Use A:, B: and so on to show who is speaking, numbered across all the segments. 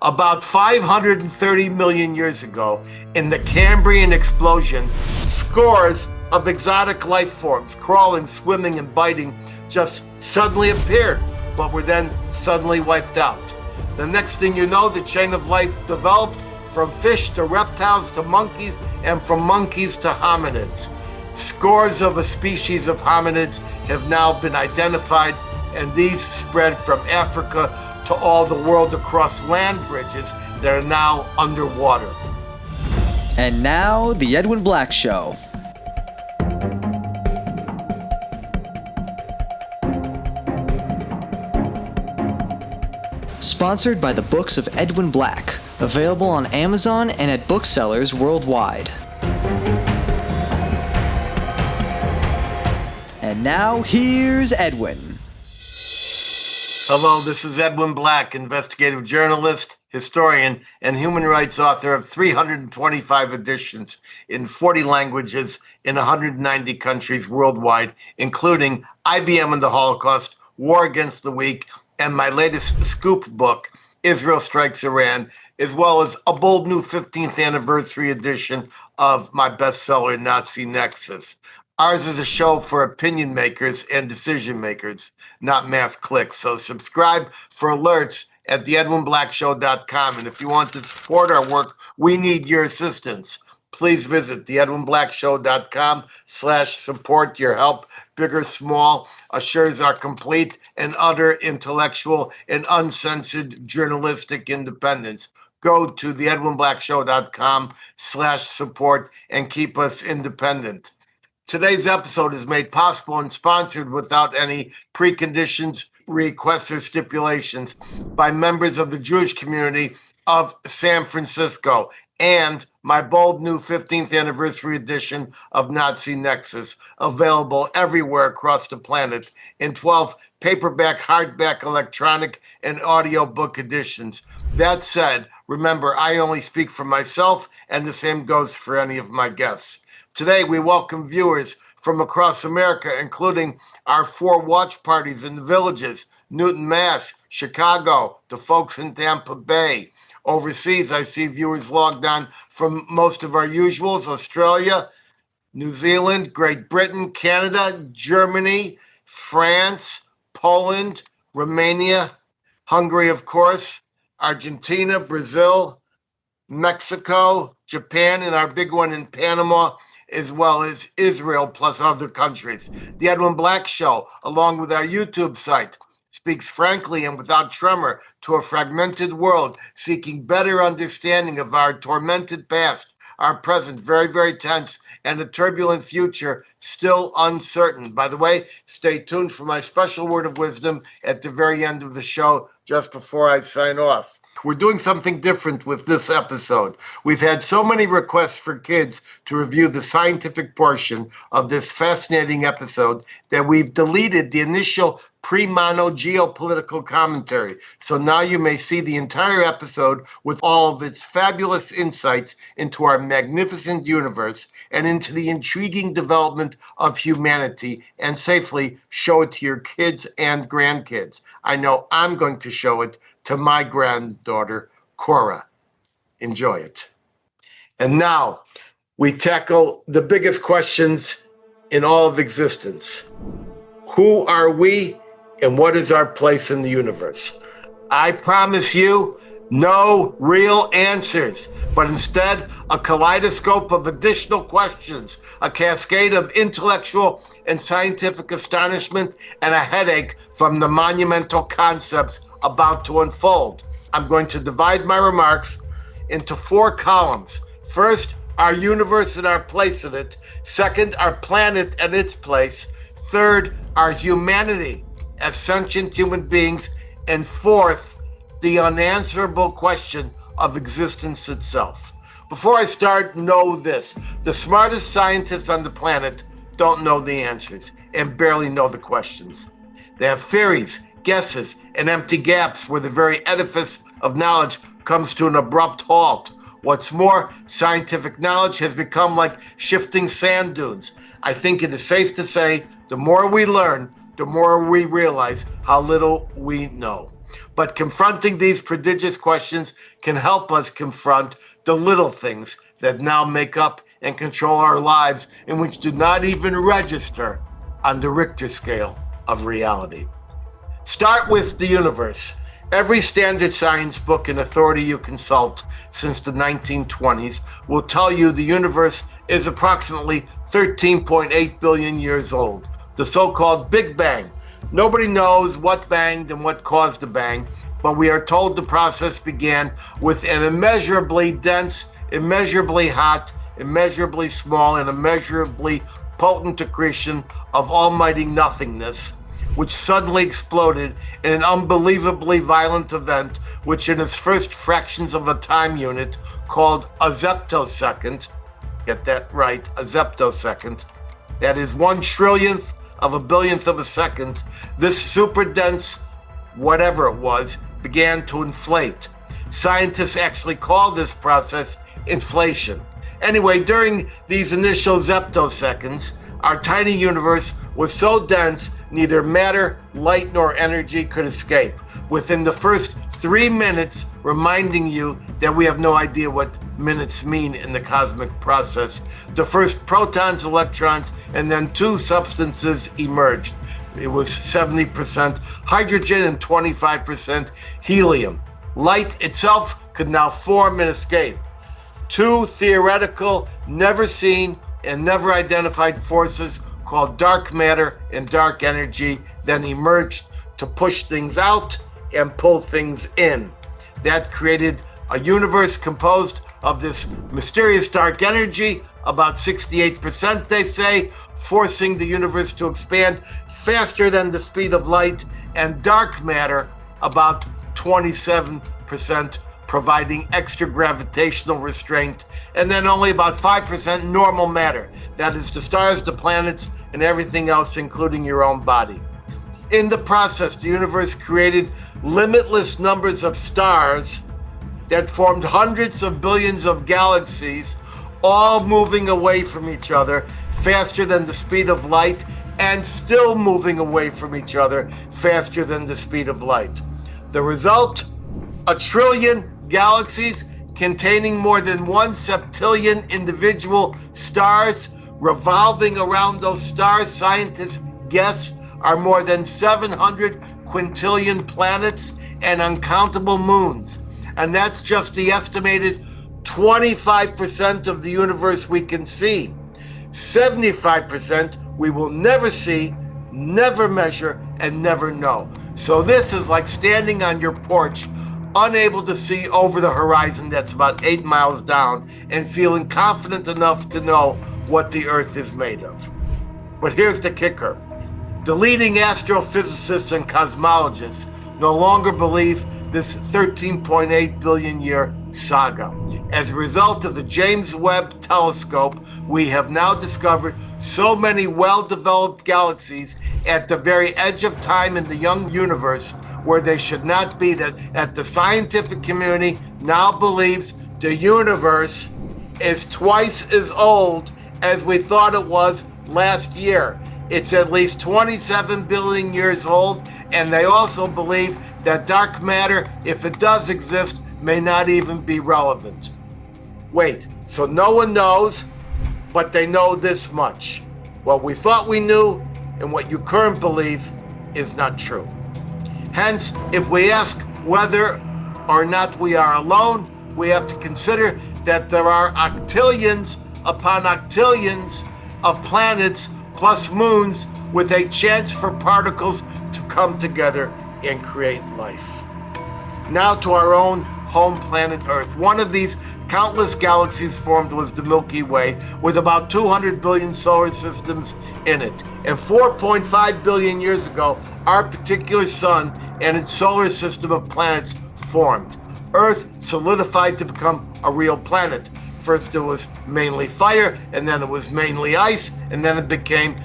A: About 530 million years ago, in the Cambrian explosion, scores of exotic life forms, crawling, swimming, and biting, just suddenly appeared, but were then suddenly wiped out. The next thing you know, the chain of life developed from fish to reptiles to monkeys, and from monkeys to hominids. Scores of a species of hominids have now been identified, and these spread from Africa to all the world across land bridges that are now underwater.
B: And now, The Edwin Black Show. Sponsored by the books of Edwin Black, available on Amazon and at booksellers worldwide. And now, here's Edwin.
A: Hello, this is Edwin Black, investigative journalist, historian, and human rights author of 325 editions in 40 languages in 190 countries worldwide, including IBM and the Holocaust, War Against the Weak, and my latest scoop book, Israel Strikes Iran, as well as a bold new 15th anniversary edition of my bestseller, Nazi Nexus. Ours is a show for opinion makers and decision makers, not mass clicks. So subscribe for alerts at theedwinblackshow.com. And if you want to support our work, we need your assistance. Please visit theedwinblackshow.com/support. Your help, big or small, assures our complete and utter intellectual and uncensored journalistic independence. Go to theedwinblackshow.com/support and keep us independent. Today's episode is made possible and sponsored without any preconditions, requests, or stipulations by members of the Jewish community of San Francisco and my bold new 15th anniversary edition of Nazi Nexus, available everywhere across the planet in 12 paperback, hardback, electronic, and audiobook editions. That said, remember, I only speak for myself, and the same goes for any of my guests. Today, we welcome viewers from across America, including our 4 watch parties in the villages, Newton, Mass., Chicago, the folks in Tampa Bay. Overseas, I see viewers logged on from most of our usuals: Australia, New Zealand, Great Britain, Canada, Germany, France, Poland, Romania, Hungary, of course, Argentina, Brazil, Mexico, Japan, and our big one in Panama, as well as Israel, plus other countries. The Edwin Black Show, along with our YouTube site, speaks frankly and without tremor to a fragmented world seeking better understanding of our tormented past, our present very, very tense, and a turbulent future still uncertain. By the way, stay tuned for my special word of wisdom at the very end of the show, just before I sign off. We're doing something different with this episode. We've had so many requests for kids to review the scientific portion of this fascinating episode that we've deleted the initial pre-mono geopolitical commentary. So now you may see the entire episode with all of its fabulous insights into our magnificent universe and into the intriguing development of humanity, and safely show it to your kids and grandkids. I know I'm going to show it to my granddaughter, Cora. Enjoy it. And now we tackle the biggest questions in all of existence. Who are we, and what is our place in the universe? I promise you, no real answers, but instead a kaleidoscope of additional questions, a cascade of intellectual and scientific astonishment, and a headache from the monumental concepts about to unfold. I'm going to divide my remarks into 4 columns. First, our universe and our place in it. Second, our planet and its place. Third, our humanity as sentient human beings. And fourth, the unanswerable question of existence itself. Before I start, know this: the smartest scientists on the planet don't know the answers and barely know the questions. They have theories, guesses, and empty gaps where the very edifice of knowledge comes to an abrupt halt. What's more, scientific knowledge has become like shifting sand dunes. I think it is safe to say the more we learn, the more we realize how little we know. But confronting these prodigious questions can help us confront the little things that now make up and control our lives and which do not even register on the Richter scale of reality. Start with the universe. Every standard science book and authority you consult since the 1920s will tell you the universe is approximately 13.8 billion years old, the so-called Big Bang. Nobody knows what banged and what caused the bang, but we are told the process began with an immeasurably dense, immeasurably hot, immeasurably small, and immeasurably potent accretion of almighty nothingness, which suddenly exploded in an unbelievably violent event, which in its first fractions of a time unit called a zeptosecond, get that right, a zeptosecond, that is 1/trillionth of a billionth of a second, this super dense whatever it was began to inflate. Scientists actually call this process inflation. Anyway, during these initial zeptoseconds, our tiny universe was so dense neither matter, light, nor energy could escape. Within the first 3 minutes, reminding you that we have no idea what minutes mean in the cosmic process, the first protons, electrons, and then 2 substances emerged. It was 70% hydrogen and 25% helium. Light itself could now form and escape. 2 theoretical, never seen, and never identified forces called dark matter and dark energy then emerged to push things out and pull things in. That created a universe composed of this mysterious dark energy, about 68% they say, forcing the universe to expand faster than the speed of light, and dark matter, about 27%, providing extra gravitational restraint, and then only about 5% normal matter. That is the stars, the planets, and everything else, including your own body. In the process, the universe created limitless numbers of stars that formed hundreds of billions of galaxies, all moving away from each other faster than the speed of light, and still moving away from each other faster than the speed of light. The result? 1 trillion galaxies containing more than 1 septillion individual stars. Revolving around those stars, scientists guess, are more than 700 quintillion planets and uncountable moons. And that's just the estimated 25% of the universe we can see. 75% we will never see, never measure, and never know. So this is like standing on your porch, unable to see over the horizon that's about 8 miles down, and feeling confident enough to know what the Earth is made of. But here's the kicker. The leading astrophysicists and cosmologists no longer believe this 13.8 billion year saga. As a result of the James Webb telescope, we have now discovered so many well-developed galaxies at the very edge of time in the young universe where they should not be, that the scientific community now believes the universe is twice as old as we thought it was last year. It's at least 27 billion years old, and they also believe that dark matter, if it does exist, may not even be relevant. Wait, so no one knows, but they know this much. What we thought we knew and what you currently believe is not true. Hence, if we ask whether or not we are alone, we have to consider that there are octillions upon octillions of planets plus moons with a chance for particles to come together and create life. Now to our own home planet Earth. One of these countless galaxies formed was the Milky Way, with about 200 billion solar systems in it. And 4.5 billion years ago, our particular sun and its solar system of planets formed. Earth solidified to become a real planet. First it was mainly fire, and then it was mainly ice, and then it became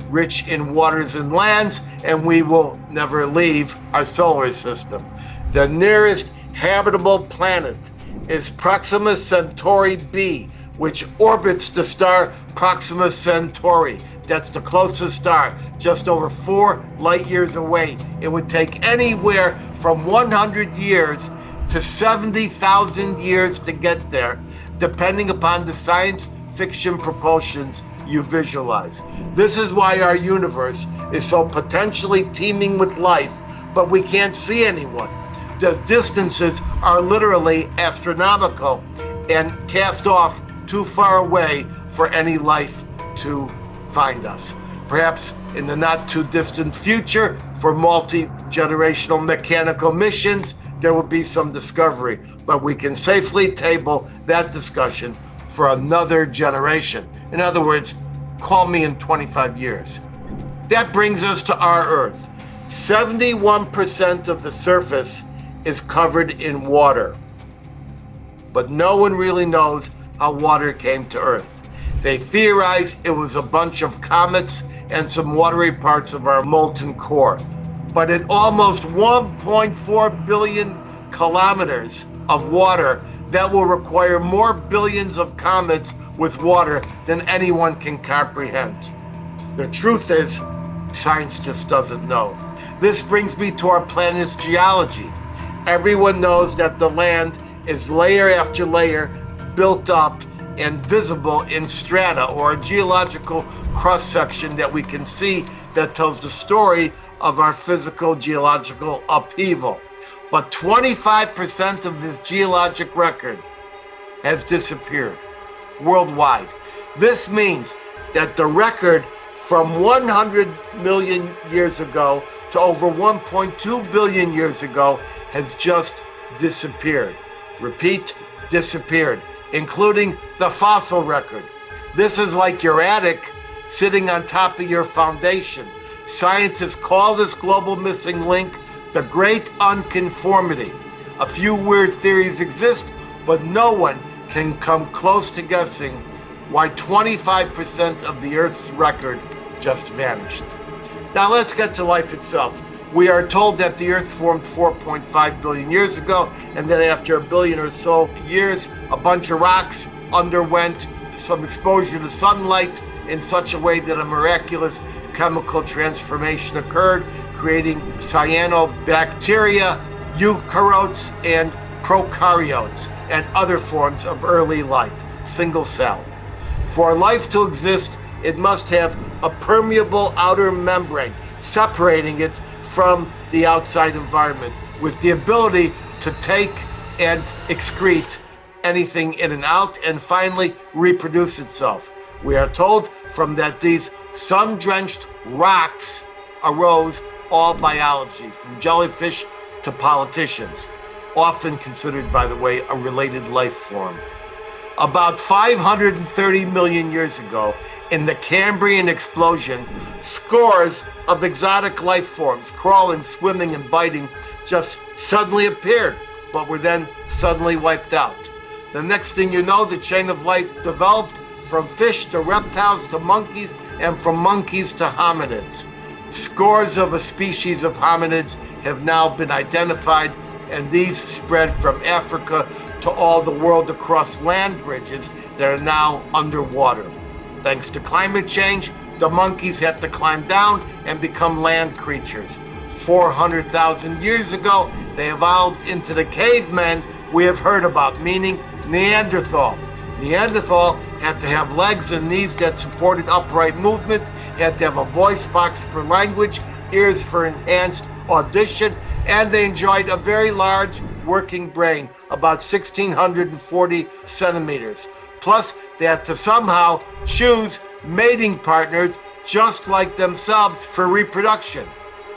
A: rich in waters and lands, and we will never leave our solar system. The nearest habitable planet is Proxima Centauri b, which orbits the star Proxima Centauri. That's the closest star, just over 4 light years away. It would take anywhere from 100 years to 70,000 years to get there, depending upon the science fiction propulsions you visualize. This is why our universe is so potentially teeming with life, but we can't see anyone. The distances are literally astronomical and cast off too far away for any life to find us. Perhaps in the not too distant future, for multi-generational mechanical missions, there will be some discovery, but we can safely table that discussion for another generation. In other words, call me in 25 years. That brings us to our Earth. 71% of the surface is covered in water, but no one really knows how water came to Earth. They theorize it was a bunch of comets and some watery parts of our molten core. But at almost 1.4 billion kilometers of water, that will require more billions of comets with water than anyone can comprehend. The truth is, science just doesn't know. This brings me to our planet's geology. Everyone knows that the land is layer after layer built up and visible in strata, or a geological cross-section that we can see that tells the story of our physical geological upheaval. But 25% of this geologic record has disappeared worldwide. This means that the record from 100 million years ago to over 1.2 billion years ago has just disappeared. Repeat, disappeared, including the fossil record. This is like your attic sitting on top of your foundation. Scientists call this global missing link the Great Unconformity. A few weird theories exist, but no one can come close to guessing why 25% of the Earth's record just vanished. Now let's get to life itself. We are told that the Earth formed 4.5 billion years ago, and that after a billion or so years, a bunch of rocks underwent some exposure to sunlight in such a way that a miraculous chemical transformation occurred, creating cyanobacteria, eukaryotes, and prokaryotes, and other forms of early life, single-celled. For life to exist, it must have a permeable outer membrane separating it from the outside environment, with the ability to take and excrete anything in and out, and finally reproduce itself. We are told from that these sun-drenched rocks arose all biology, from jellyfish to politicians, often considered, by the way, a related life form. About 530 million years ago, in the Cambrian explosion, scores of exotic life forms, crawling, swimming, and biting, just suddenly appeared, but were then suddenly wiped out. The next thing you know, the chain of life developed from fish to reptiles to monkeys, and from monkeys to hominids. Scores of a species of hominids have now been identified, and these spread from Africa to all the world across land bridges that are now underwater. Thanks to climate change, the monkeys had to climb down and become land creatures. 400,000 years ago, they evolved into the cavemen we have heard about, meaning Neanderthal. Neanderthal had to have legs and knees that supported upright movement, had to have a voice box for language, ears for enhanced audition, and they enjoyed a very large working brain, about 1,640 centimeters. Plus, they had to somehow choose mating partners just like themselves for reproduction.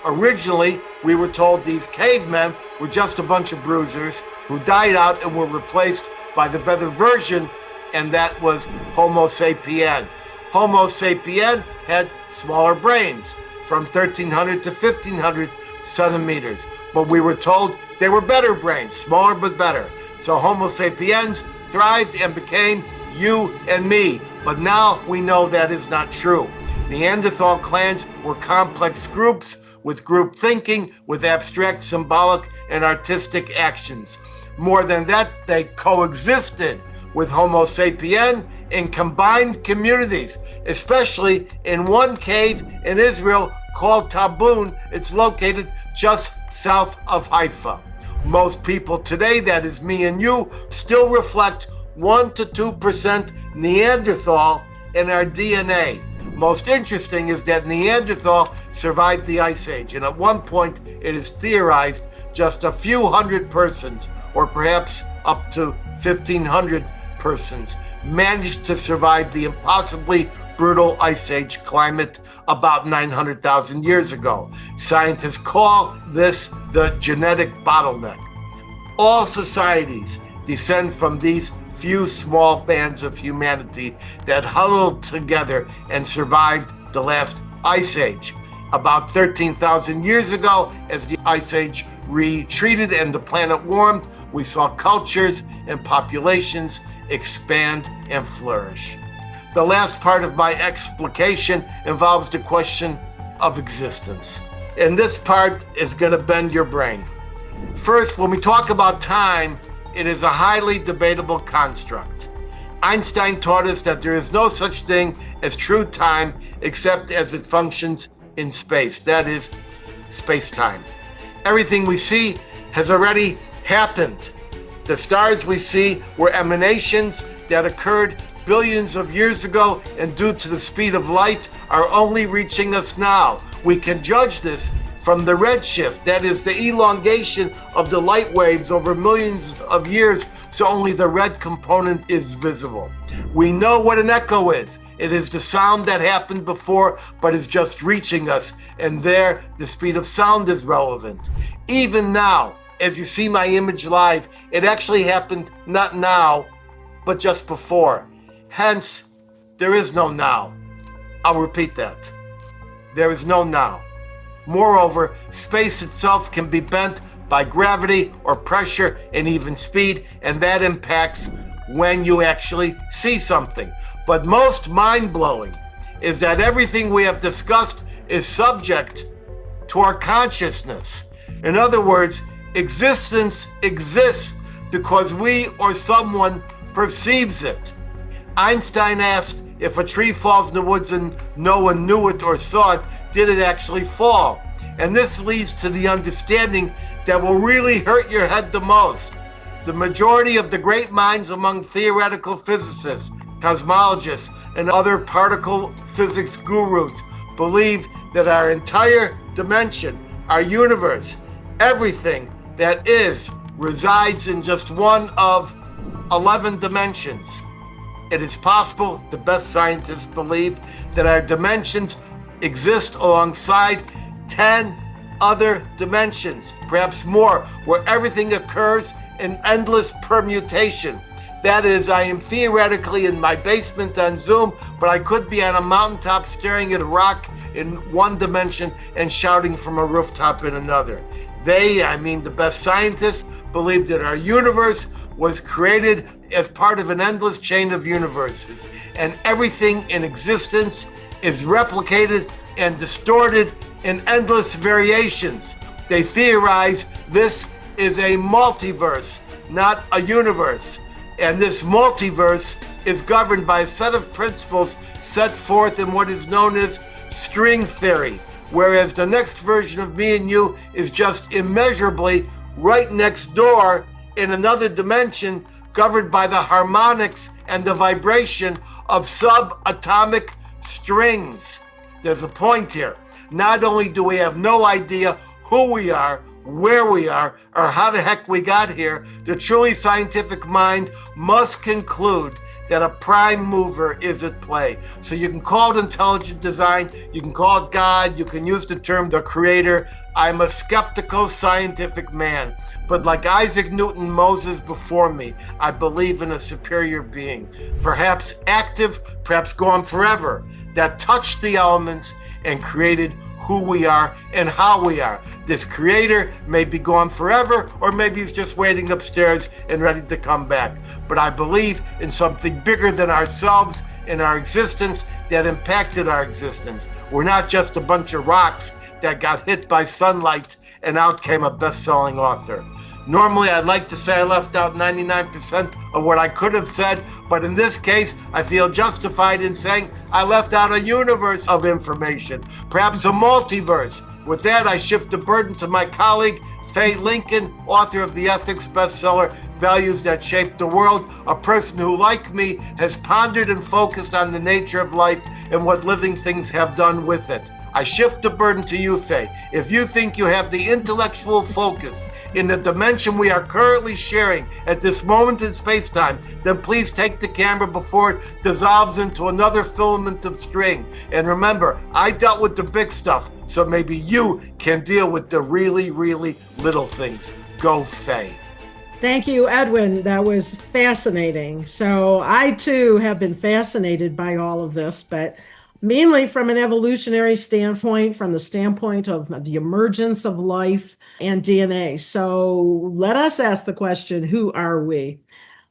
A: Originally, we were told these cavemen were just a bunch of bruisers who died out and were replaced by the better version, and that was Homo sapien. Homo sapien had smaller brains, from 1,300 to 1,500 centimeters, but we were told they were better brains, smaller but better. So Homo sapiens thrived and became you and me, but now we know that is not true. Neanderthal clans were complex groups with group thinking, with abstract, symbolic, and artistic actions. More than that, they coexisted with Homo sapien in combined communities, especially in one cave in Israel called Tabun. It's located just south of Haifa. Most people today, that is me and you, still reflect 1 to 2% Neanderthal in our DNA. Most interesting is that Neanderthal survived the Ice Age, and at one point it is theorized just a few hundred persons, or perhaps up to 1,500 persons, managed to survive the impossibly brutal Ice Age climate about 900,000 years ago. Scientists call this the genetic bottleneck. All societies descend from these few small bands of humanity that huddled together and survived the last Ice Age. About 13,000 years ago, as the Ice Age retreated and the planet warmed, we saw cultures and populations expand and flourish. The last part of my explication involves the question of existence. And this part is going to bend your brain. First, when we talk about time, it is a highly debatable construct. Einstein taught us that there is no such thing as true time except as it functions in space, that is, space-time. Everything we see has already happened. The stars we see were emanations that occurred billions of years ago, and due to the speed of light, are only reaching us now. We can judge this from the redshift, that is the elongation of the light waves over millions of years, so only the red component is visible. We know what an echo is. It is the sound that happened before, but is just reaching us, and there the speed of sound is relevant. Even now, as you see my image live, it actually happened not now, but just before. Hence, there is no now. I'll repeat that. There is no now. Moreover, space itself can be bent by gravity or pressure and even speed, and that impacts when you actually see something. But most mind-blowing is that everything we have discussed is subject to our consciousness. In other words, existence exists because we or someone perceives it. Einstein asked, if a tree falls in the woods and no one knew it or saw it, did it actually fall? And this leads to the understanding that will really hurt your head the most. The majority of the great minds among theoretical physicists, cosmologists, and other particle physics gurus believe that our entire dimension, our universe, everything that is, resides in just one of 11 dimensions. It is possible, the best scientists believe, that our dimensions exist alongside 10 other dimensions, perhaps more, where everything occurs in endless permutation. That is, I am theoretically in my basement on Zoom, but I could be on a mountaintop staring at a rock in one dimension and shouting from a rooftop in another. They, I mean the best scientists, believe that our universe was created as part of an endless chain of universes, and everything in existence is replicated and distorted in endless variations. They theorize this is a multiverse, not a universe. And this multiverse is governed by a set of principles set forth in what is known as string theory, whereas the next version of me and you is just immeasurably right next door in another dimension, governed by the harmonics and the vibration of subatomic strings. There's a point here. Not only do we have no idea who we are, where we are, or how the heck we got here, the truly scientific mind must conclude that a prime mover is at play. So you can call it intelligent design, you can call it God, you can use the term the creator. I'm a skeptical scientific man, but like Isaac Newton, Moses before me, I believe in a superior being, perhaps active, perhaps gone forever, that touched the elements and created who we are and how we are. This creator may be gone forever, or maybe he's just waiting upstairs and ready to come back. But I believe in something bigger than ourselves in our existence that impacted our existence. We're not just a bunch of rocks that got hit by sunlight and out came a best-selling author. Normally, I'd like to say I left out 99% of what I could have said, but in this case, I feel justified in saying I left out a universe of information, perhaps a multiverse. With that, I shift the burden to my colleague, Faye Lincoln, author of the ethics bestseller, Values That Shape the World, a person who, like me, has pondered and focused on the nature of life and what living things have done with it. I shift the burden to you, Faye. If you think you have the intellectual focus in the dimension we are currently sharing at this moment in space-time, then please take the camera before it dissolves into another filament of string. And remember, I dealt with the big stuff, so maybe you can deal with the really, really little things. Go, Faye.
C: Thank you, Edwin. That was fascinating. So I too have been fascinated by all of this, but mainly from an evolutionary standpoint, from the standpoint of the emergence of life and DNA. So let us ask the question, who are we?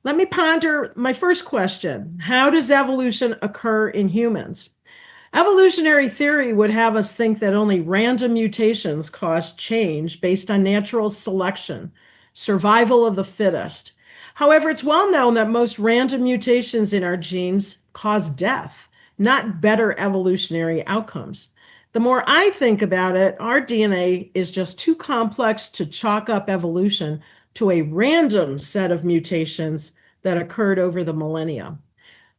C: Let me ponder my first question. How does evolution occur in humans? Evolutionary theory would have us think that only random mutations cause change based on natural selection, survival of the fittest. However, it's well known that most random mutations in our genes cause death, not better evolutionary outcomes. The more I think about it, our DNA is just too complex to chalk up evolution to a random set of mutations that occurred over the millennia.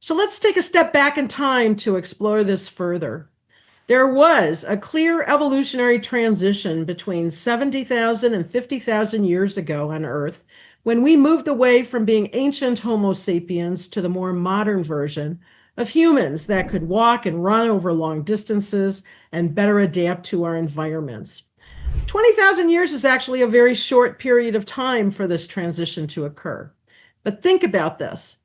C: So let's take a step back in time to explore this further. There was a clear evolutionary transition between 70,000 and 50,000 years ago on Earth when we moved away from being ancient Homo sapiens to the more modern version of humans that could walk and run over long distances and better adapt to our environments. 20,000 years is actually a very short period of time for this transition to occur. But think about this.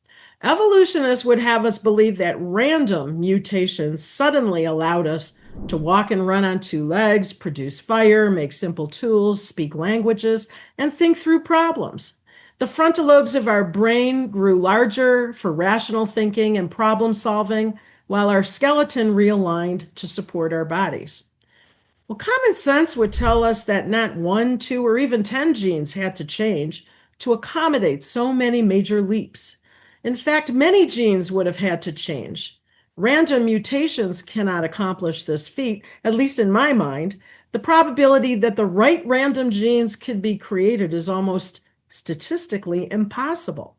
C: Evolutionists would have us believe that random mutations suddenly allowed us to walk and run on two legs, produce fire, make simple tools, speak languages, and think through problems. The frontal lobes of our brain grew larger for rational thinking and problem solving, while our skeleton realigned to support our bodies. Well, common sense would tell us that not 1, 2, or even 10 genes had to change to accommodate so many major leaps. In fact, many genes would have had to change. Random mutations cannot accomplish this feat, at least in my mind. The probability that the right random genes could be created is almost statistically impossible.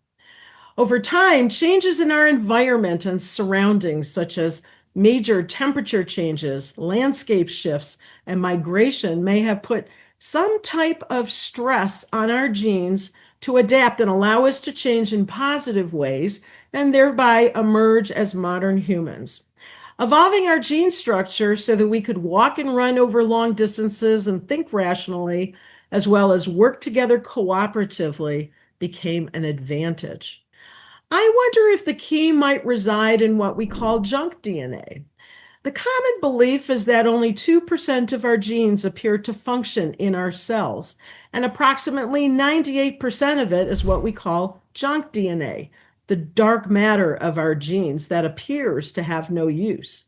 C: Over time, changes in our environment and surroundings, such as major temperature changes, landscape shifts, and migration, may have put some type of stress on our genes to adapt and allow us to change in positive ways and thereby emerge as modern humans. Evolving our gene structure so that we could walk and run over long distances and think rationally, as well as work together cooperatively, became an advantage. I wonder if the key might reside in what we call junk DNA. The common belief is that only 2% of our genes appear to function in our cells, and approximately 98% of it is what we call junk DNA, the dark matter of our genes that appears to have no use.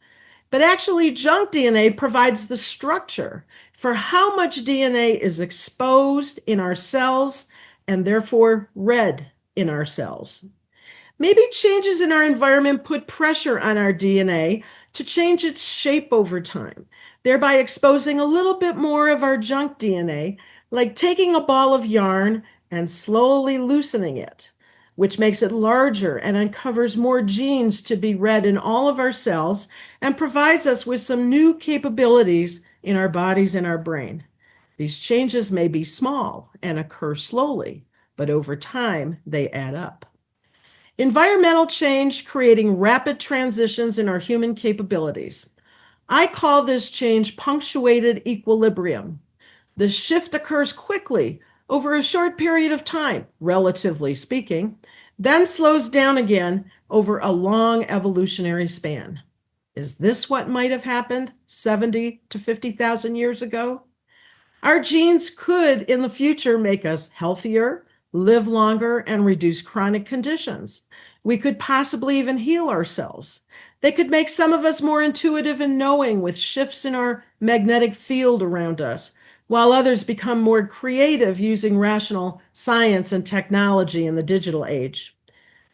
C: But actually, junk DNA provides the structure for how much DNA is exposed in our cells and therefore read in our cells. Maybe changes in our environment put pressure on our DNA to change its shape over time, thereby exposing a little bit more of our junk DNA, like taking a ball of yarn and slowly loosening it, which makes it larger and uncovers more genes to be read in all of our cells and provides us with some new capabilities in our bodies and our brain. These changes may be small and occur slowly, but over time they add up. Environmental change creating rapid transitions in our human capabilities. I call this change punctuated equilibrium. The shift occurs quickly over a short period of time, relatively speaking, then slows down again over a long evolutionary span. Is this what might have happened 70 to 50,000 years ago? Our genes could, in the future, make us healthier, live longer, and reduce chronic conditions. We could possibly even heal ourselves. They could make some of us more intuitive and knowing with shifts in our magnetic field around us, while others become more creative using rational science and technology in the digital age.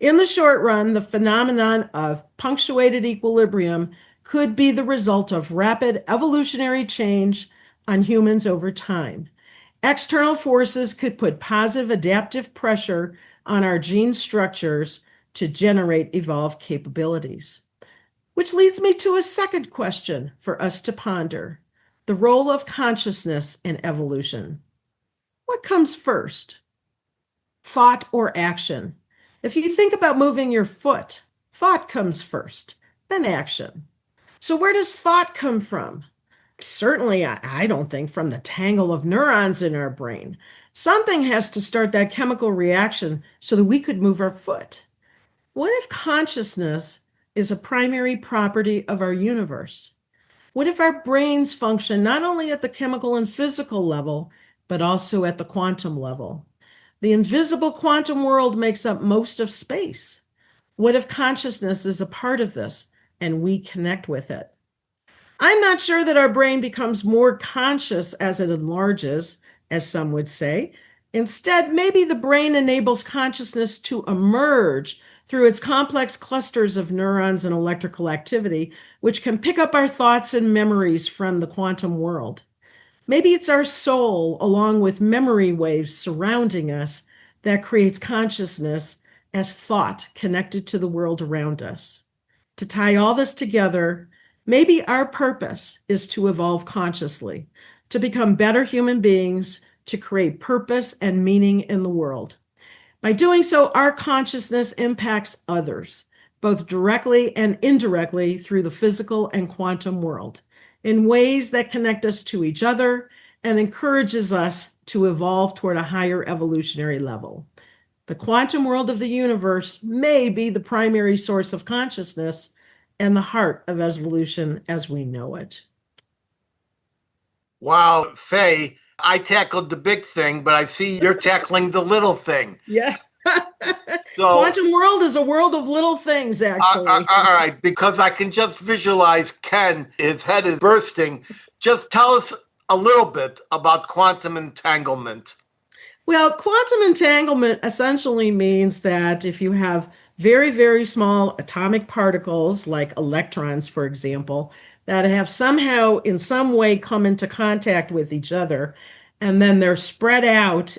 C: In the short run, the phenomenon of punctuated equilibrium could be the result of rapid evolutionary change on humans over time. External forces could put positive adaptive pressure on our gene structures to generate evolved capabilities. Which leads me to a second question for us to ponder: the role of consciousness in evolution. What comes first, thought or action? If you think about moving your foot, thought comes first, then action. So, where does thought come from? Certainly, I don't think from the tangle of neurons in our brain. Something has to start that chemical reaction so that we could move our foot. What if consciousness is a primary property of our universe? What if our brains function not only at the chemical and physical level, but also at the quantum level? The invisible quantum world makes up most of space. What if consciousness is a part of this and we connect with it? I'm not sure that our brain becomes more conscious as it enlarges, as some would say. Instead, maybe the brain enables consciousness to emerge through its complex clusters of neurons and electrical activity, which can pick up our thoughts and memories from the quantum world. Maybe it's our soul, along with memory waves surrounding us, that creates consciousness as thought connected to the world around us. To tie all this together, maybe our purpose is to evolve consciously, to become better human beings, to create purpose and meaning in the world. By doing so, our consciousness impacts others, both directly and indirectly through the physical and quantum world, in ways that connect us to each other and encourages us to evolve toward a higher evolutionary level. The quantum world of the universe may be the primary source of consciousness and the heart of evolution as we know it.
A: Wow, Faye, I tackled the big thing, but I see you're tackling the little thing.
C: Yeah.
A: So,
C: quantum world is a world of little things, actually.
A: All right, because I can just visualize Ken, his head is bursting. Just tell us a little bit about quantum entanglement.
C: Well, quantum entanglement essentially means that if you have very, very small atomic particles, like electrons, for example, that have somehow in some way come into contact with each other, and then they're spread out,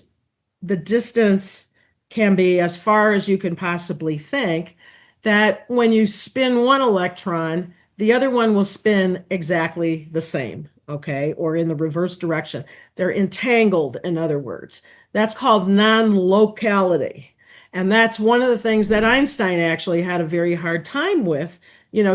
C: the distance can be as far as you can possibly think, that when you spin one electron, the other one will spin exactly the same, okay, or in the reverse direction. They're entangled, in other words. That's called non-locality. And that's one of the things that Einstein actually had a very hard time with,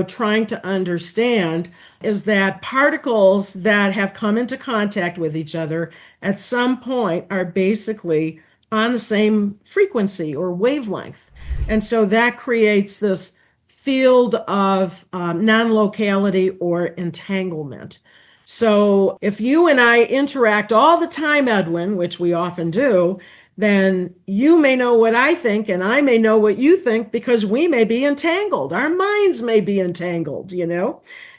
C: trying to understand, is that particles that have come into contact with each other at some point are basically on the same frequency or wavelength. And so that creates this field of non-locality or entanglement. So if you and I interact all the time, Edwin, which we often do, then you may know what I think and I may know what you think, because we may be entangled. Our minds may be entangled,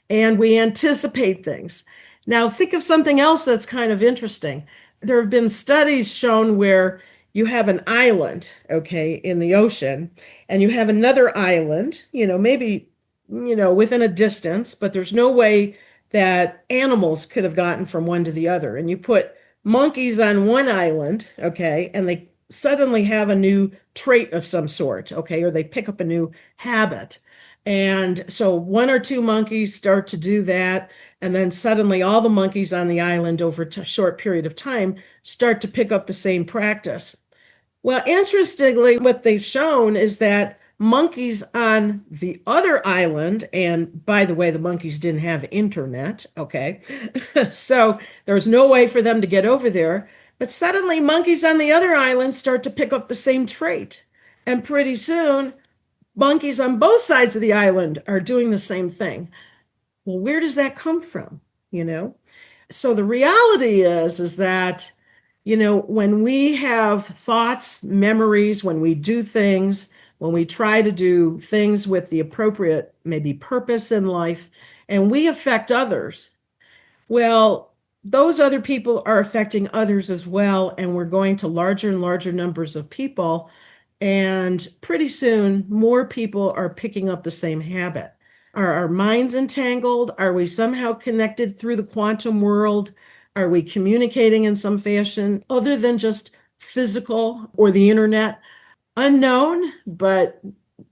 C: and we anticipate things. Now, think of something else that's kind of interesting. There have been studies shown where you have an island, okay, in the ocean, and you have another island, maybe, within a distance, but there's no way that animals could have gotten from one to the other. And you put monkeys on one island, okay, and they suddenly have a new trait of some sort, okay, or they pick up a new habit. And so one or two monkeys start to do that, and then suddenly all the monkeys on the island over a short period of time start to pick up the same practice. Well, interestingly, what they've shown is that monkeys on the other island, and by the way, the monkeys didn't have internet, okay? So there's no way for them to get over there. But suddenly monkeys on the other island start to pick up the same trait. And pretty soon, monkeys on both sides of the island are doing the same thing. Well, where does that come from, So the reality is that, when we have thoughts, memories, when we do things, when we try to do things with the appropriate, maybe purpose in life, and we affect others, well, those other people are affecting others as well, and we're going to larger and larger numbers of people. And pretty soon, more people are picking up the same habit. Are our minds entangled? Are we somehow connected through the quantum world? Are we communicating in some fashion other than just physical or the internet? Unknown, but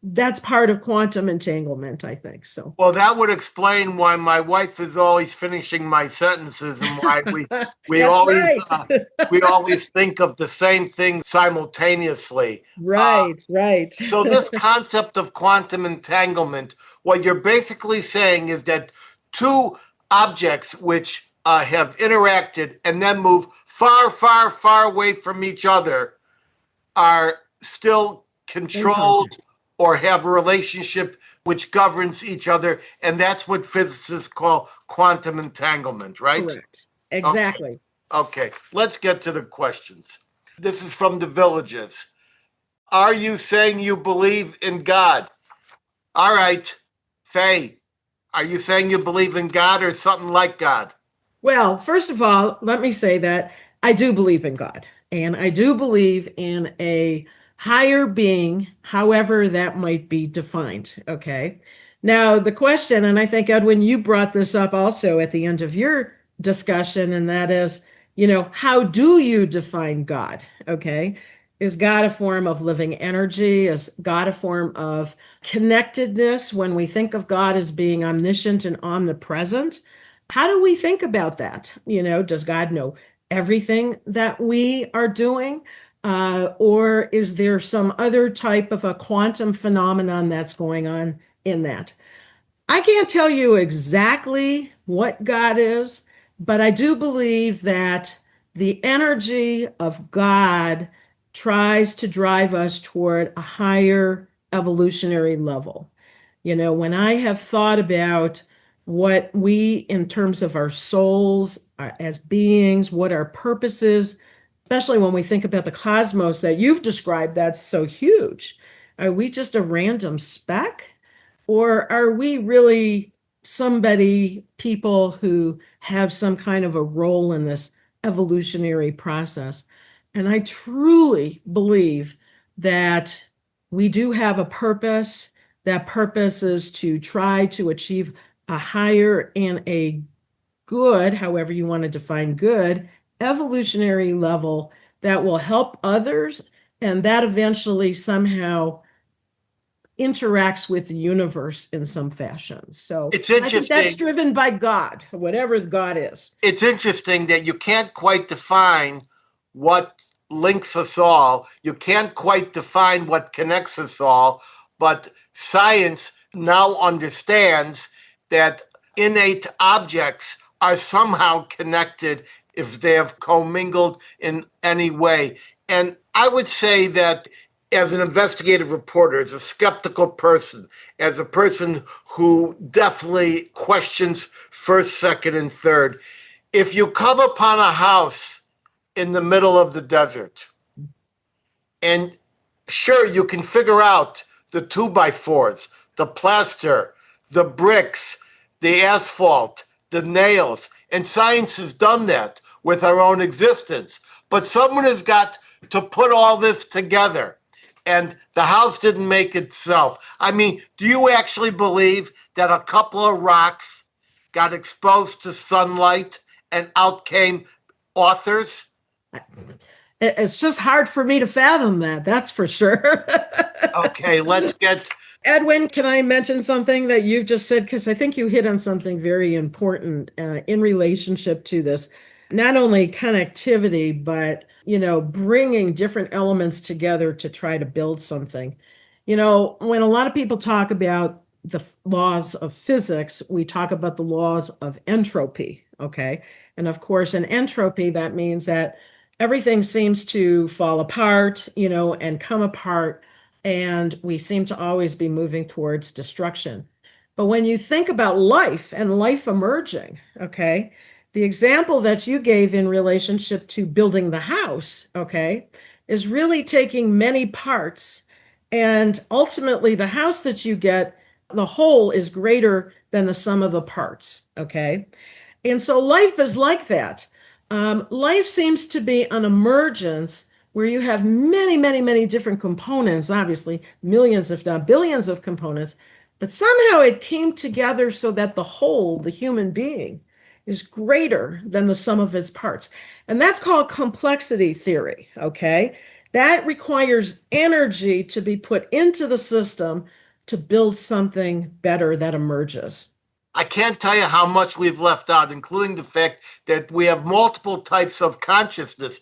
C: that's part of quantum entanglement, I think. So,
A: Well, that would explain why my wife is always finishing my sentences and why we
C: that's
A: always
C: right.
A: we always think of the same thing simultaneously.
C: Right, right.
A: So this concept of quantum entanglement, what you're basically saying is that two objects which have interacted and then move far, far, far away from each other are still
C: In
A: controlled
C: contact.
A: or have a relationship which governs each other. And that's what physicists call quantum entanglement, right?
C: Correct.
A: Okay.
C: Exactly.
A: Okay. Let's get to the questions. This is from the villages. Are you saying you believe in God? All right. Faye, are you saying you believe in God or something like God?
C: Well, first of all, let me say that I do believe in God, and I do believe in a higher being, however that might be defined. Okay. Now, the question, and I think, Edwin, you brought this up also at the end of your discussion, and that is, how do you define God? Okay. Is God a form of living energy? Is God a form of connectedness when we think of God as being omniscient and omnipresent? How do we think about that? Does God know everything that we are doing? Or is there some other type of a quantum phenomenon that's going on in that? I can't tell you exactly what God is, but I do believe that the energy of God tries to drive us toward a higher evolutionary level. When I have thought about what we, in terms of our souls as beings, what our purpose is, especially when we think about the cosmos that you've described, that's so huge. Are we just a random speck? Or are we really people who have some kind of a role in this evolutionary process? And I truly believe that we do have a purpose. That purpose is to try to achieve a higher and a good, however you want to define good, evolutionary level that will help others, and that eventually somehow interacts with the universe in some fashion. So
A: It's
C: I think that's
A: interesting.
C: driven by God, whatever God is.
A: It's interesting that you can't quite define what links us all. You can't quite define what connects us all, but science now understands that innate objects are somehow connected if they have commingled in any way. And I would say that as an investigative reporter, as a skeptical person, as a person who definitely questions first, second, and third, if you come upon a house in the middle of the desert, and sure, you can figure out the two by fours, the plaster, the bricks, the asphalt, the nails, and science has done that with our own existence. But someone has got to put all this together. And the house didn't make itself. I mean, do you actually believe that a couple of rocks got exposed to sunlight and out came authors?
C: It's just hard for me to fathom that, that's for sure.
A: Okay, let's get.
C: Edwin, can I mention something that you've just said? Because I think you hit on something very important in relationship to this, not only connectivity, but, bringing different elements together to try to build something. When a lot of people talk about the laws of physics, we talk about the laws of entropy, okay? And of course, in entropy, that means that everything seems to fall apart, and come apart, and we seem to always be moving towards destruction. But when you think about life and life emerging, okay, the example that you gave in relationship to building the house, okay, is really taking many parts, and ultimately the house that you get, the whole is greater than the sum of the parts, okay? And so life is like that. Life seems to be an emergence where you have many, many, many different components, obviously, millions, if not billions of components, but somehow it came together so that the whole, the human being, is greater than the sum of its parts. And that's called complexity theory, okay? That requires energy to be put into the system to build something better that emerges.
A: I can't tell you how much we've left out, including the fact that we have multiple types of consciousness.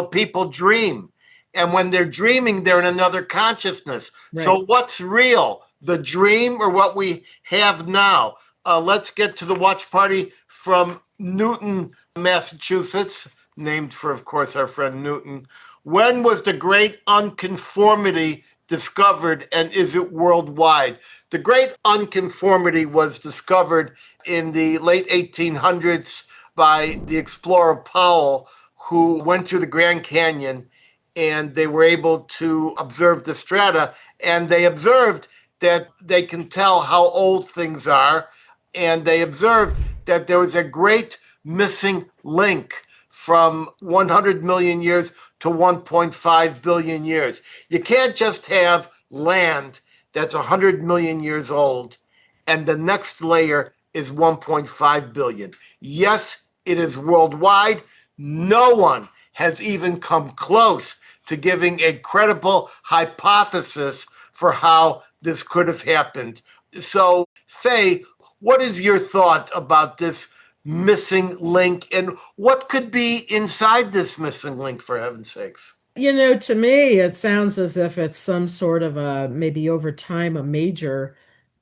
A: People dream. And when they're dreaming, they're in another consciousness. Right. So what's real, the dream or what we have now? Let's get to the watch party from Newton, Massachusetts, named for, of course, our friend Newton. When was the great unconformity discovered, and is it worldwide? The great unconformity was discovered in the late 1800s by the explorer Powell, who went through the Grand Canyon, and they were able to observe the strata, and they observed that they can tell how old things are, and they observed that there was a great missing link from 100 million years to 1.5 billion years. You can't just have land that's 100 million years old and the next layer is 1.5 billion. Yes, it is worldwide. No one has even come close to giving a credible hypothesis for how this could have happened. So, Faye, what is your thought about this missing link, and what could be inside this missing link, for heaven's sakes?
C: To me, it sounds as if it's some sort of maybe over time, a major,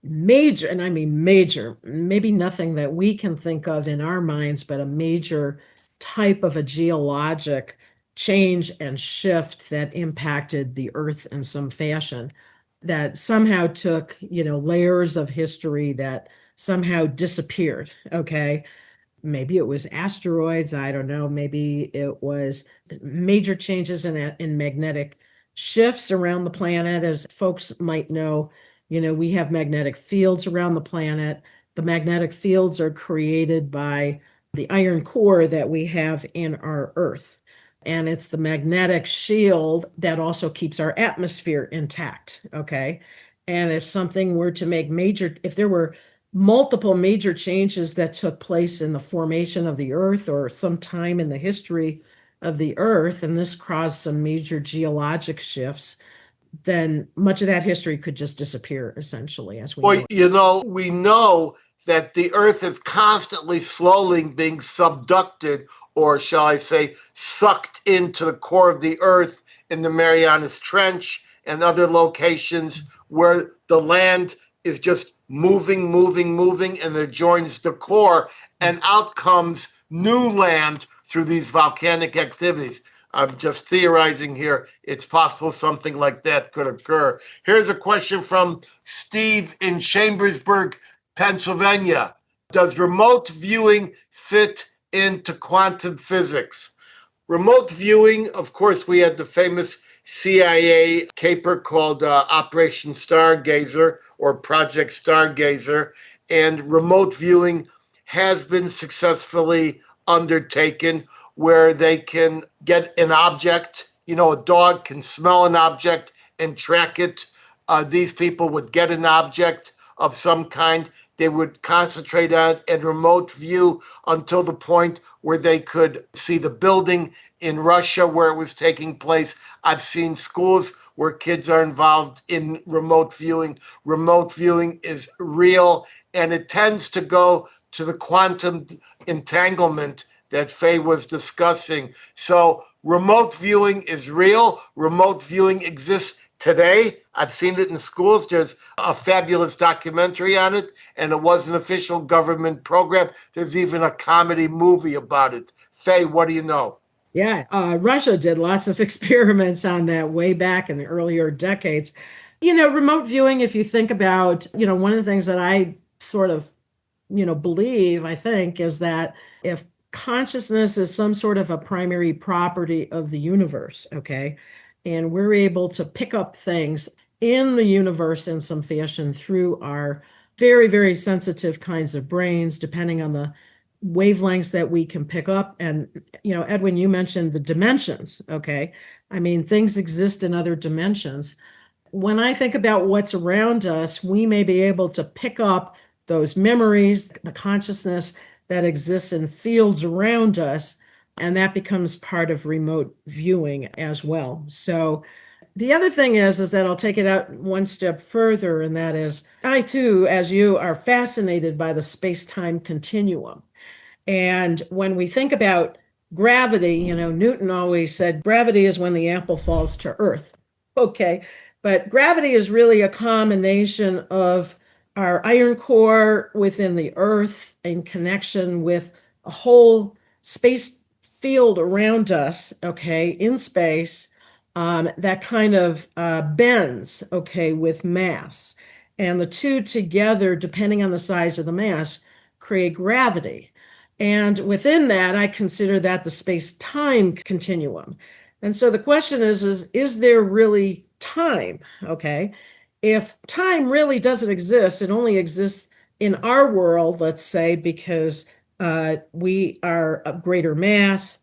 C: and I mean major, maybe nothing that we can think of in our minds, but a major type of a geologic change and shift that impacted the earth in some fashion, that somehow took, layers of history that somehow disappeared. Okay. Maybe it was asteroids. I don't know. Maybe it was major changes in magnetic shifts around the planet. As folks might know, we have magnetic fields around the planet. The magnetic fields are created by the iron core that we have in our Earth. And it's the magnetic shield that also keeps our atmosphere intact. Okay. And if something were to if there were multiple major changes that took place in the formation of the Earth or some time in the history of the Earth, and this caused some major geologic shifts, then much of that history could just disappear, essentially, as we know it.
A: We know that the Earth is constantly slowly being subducted, or shall I say, sucked into the core of the Earth in the Marianas Trench and other locations where the land is just moving, and it joins the core, and out comes new land through these volcanic activities. I'm just theorizing here. It's possible something like that could occur. Here's a question from Steve in Chambersburg, Pennsylvania. Does remote viewing fit into quantum physics? Remote viewing, of course, we had the famous CIA caper called Operation Stargazer or Project Stargazer, and remote viewing has been successfully undertaken where they can get an object. A dog can smell an object and track it. These people would get an object of some kind. They would concentrate on it and remote view until the point where they could see the building in Russia where it was taking place. I've seen schools where kids are involved in remote viewing. Remote viewing is real, and it tends to go to the quantum entanglement that Faye was discussing. So remote viewing is real. Remote viewing exists today. I've seen it in schools. There's a fabulous documentary on it, and it was an official government program. There's even a comedy movie about it. Faye, what do you know?
C: Yeah, Russia did lots of experiments on that way back in the earlier decades. Remote viewing, if you think about, one of the things that I sort of, believe, I think, is that if consciousness is some sort of a primary property of the universe, okay, and we're able to pick up things in the universe in some fashion through our very, very sensitive kinds of brains, depending on the wavelengths that we can pick up. And, Edwin, you mentioned the dimensions. Okay. I mean, things exist in other dimensions. When I think about what's around us, we may be able to pick up those memories, the consciousness that exists in fields around us, and that becomes part of remote viewing as well. So the other thing is that I'll take it out one step further, and that is I too, as you, are fascinated by the space-time continuum. And when we think about gravity, Newton always said gravity is when the apple falls to earth. Okay. But gravity is really a combination of our iron core within the earth in connection with a whole space field around us, okay, in space, that kind of bends, okay, with mass. And the two together, depending on the size of the mass, create gravity. And within that, I consider that the space-time continuum. And so the question is there really time? Okay. If time really doesn't exist, it only exists in our world, let's say, because we are a greater mass,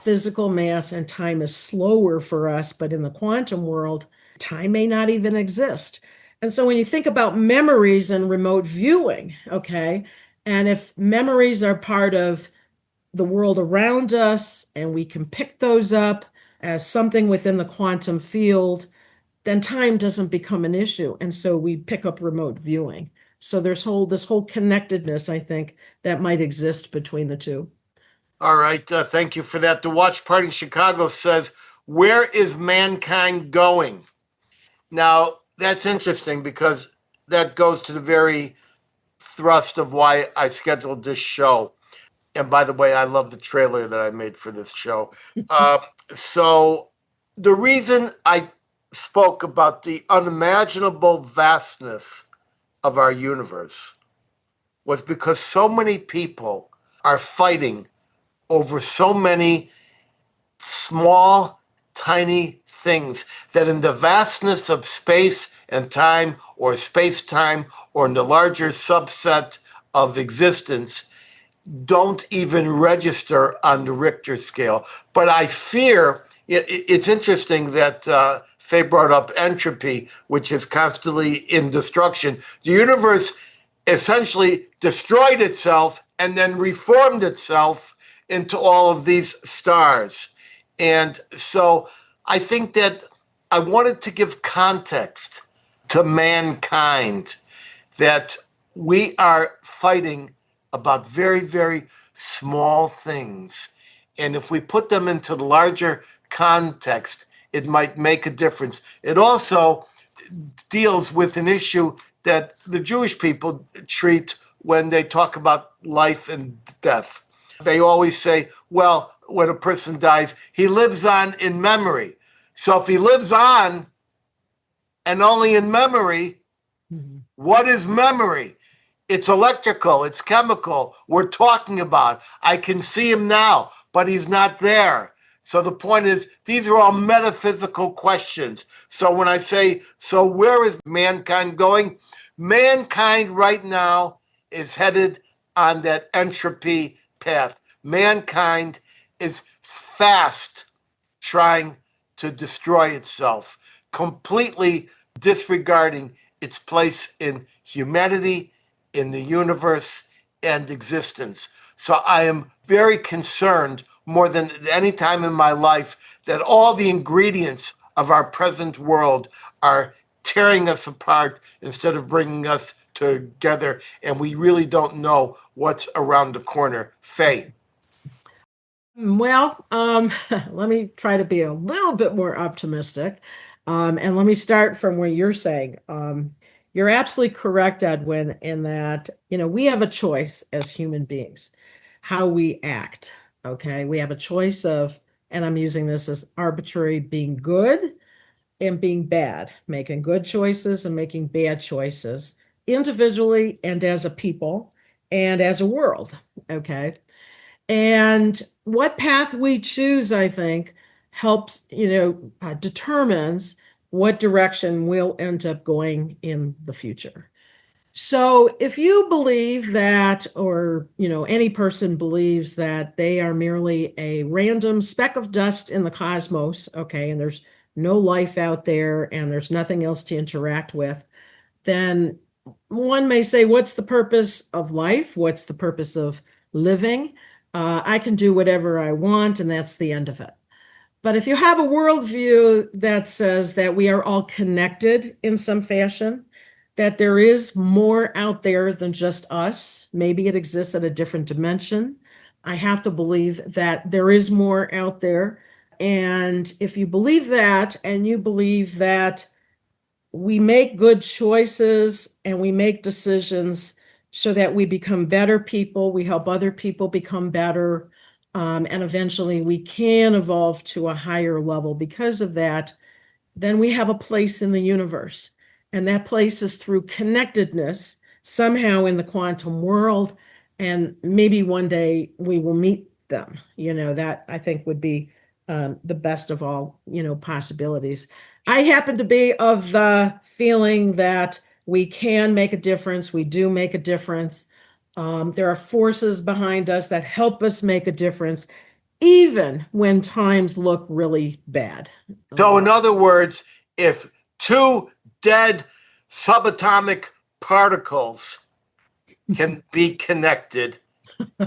C: physical mass, and time is slower for us. But in the quantum world, time may not even exist. And so when you think about memories and remote viewing, okay, and if memories are part of the world around us and we can pick those up as something within the quantum field, then time doesn't become an issue. And so we pick up remote viewing. So there's this whole connectedness, I think, that might exist between the two.
A: All right. Thank you for that. The Watch Party in Chicago says, where is mankind going? Now, that's interesting because that goes to the very thrust of why I scheduled this show. And by the way, I love the trailer that I made for this show. So the reason I spoke about the unimaginable vastness of our universe was because so many people are fighting over so many small, tiny things that in the vastness of space and time, or space-time, or in the larger subset of existence, don't even register on the Richter scale. But I fear, it's interesting that Faye brought up entropy, which is constantly in destruction. The universe essentially destroyed itself and then reformed itself into all of these stars. And so I think that I wanted to give context to mankind, that we are fighting about very, very small things. And if we put them into the larger context, it might make a difference. It also deals with an issue that the Jewish people treat when they talk about life and death. They always say, well, when a person dies, he lives on in memory. So if he lives on and only in memory, what is memory? It's electrical, it's chemical. We're talking about, I can see him now, but he's not there. So the point is, these are all metaphysical questions. So when I say, so where is mankind going? Mankind right now is headed on that entropy path. Mankind is fast trying to destroy itself, completely disregarding its place in humanity, in the universe, and existence. So I am very concerned, more than any time in my life, that all the ingredients of our present world are tearing us apart instead of bringing us together, and we really don't know what's around the corner. Faye.
C: Well, let me try to be a little bit more optimistic. And let me start from where you're saying. You're absolutely correct, Edwin, in that, we have a choice as human beings, how we act. Okay. We have a choice of, and I'm using this as arbitrary, being good and being bad, making good choices and making bad choices individually and as a people and as a world. Okay. And what path we choose, I think, helps, determines what direction we'll end up going in the future. So if you believe that, or any person believes that they are merely a random speck of dust in the cosmos, okay, and there's no life out there and there's nothing else to interact with, then one may say, what's the purpose of life? What's the purpose of living? I can do whatever I want, and that's the end of it. But if you have a worldview that says that we are all connected in some fashion, that there is more out there than just us, maybe it exists at a different dimension. I have to believe that there is more out there. And if you believe that, and you believe that we make good choices and we make decisions so that we become better people, we help other people become better, and eventually we can evolve to a higher level because of that, then we have a place in the universe. And that place is through connectedness somehow in the quantum world. And maybe one day we will meet them. That I think would be the best of all, possibilities. I happen to be of the feeling that we can make a difference. We do make a difference. There are forces behind us that help us make a difference, even when times look really bad.
A: So, in other words, if two dead subatomic particles can be connected,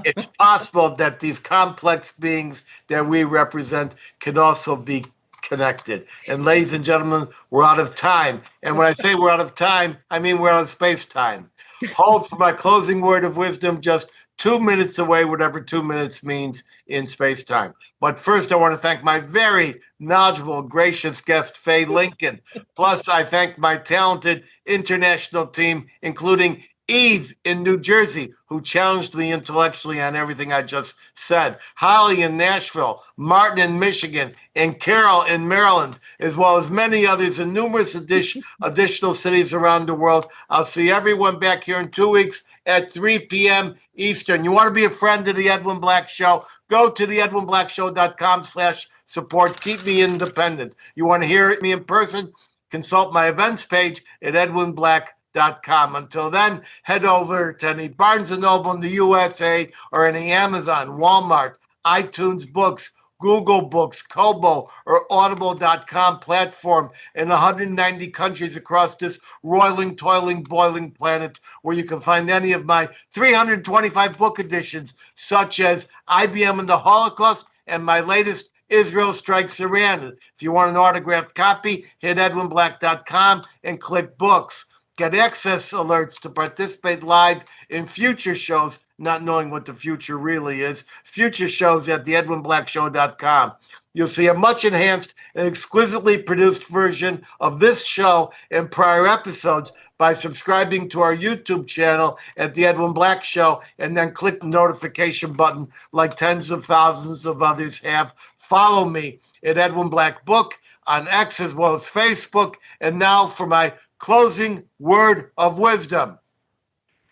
A: it's possible that these complex beings that we represent can also be connected. And ladies and gentlemen, we're out of time. And when I say we're out of time, I mean we're out of space time. Hold for my closing word of wisdom, just 2 minutes away, whatever 2 minutes means in space time. But first, I want to thank my very knowledgeable, gracious guest, Faye Lincoln. Plus, I thank my talented international team, including Eve in New Jersey, who challenged me intellectually on everything I just said, Holly in Nashville, Martin in Michigan, and Carol in Maryland, as well as many others in numerous additional cities around the world. I'll see everyone back here in 2 weeks at 3 p.m. Eastern. You want to be a friend of the Edwin Black Show? Go to theedwinblackshow.com/support. Keep me independent. You want to hear me in person? Consult my events page at edwinblack.com. Until then, head over to any Barnes & Noble in the USA or any Amazon, Walmart, iTunes Books, Google Books, Kobo, or Audible.com platform in 190 countries across this roiling, toiling, boiling planet, where you can find any of my 325 book editions, such as IBM and the Holocaust and my latest Israel Strikes Iran. If you want an autographed copy, hit edwinblack.com and click books. Get access alerts to participate live in future shows, not knowing what the future really is. Future shows at theedwinblackshow.com. You'll see a much enhanced and exquisitely produced version of this show and prior episodes by subscribing to our YouTube channel at The Edwin Black Show, and then click the notification button like tens of thousands of others have. Follow me at Edwin Black Book on X as well as Facebook. And now for my closing word of wisdom.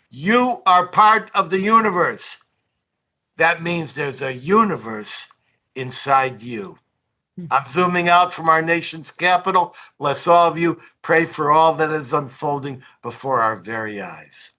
A: You are part of the universe. That means there's a universe inside you. I'm zooming out from our nation's capital. Bless all of you. Pray for all that is unfolding before our very eyes.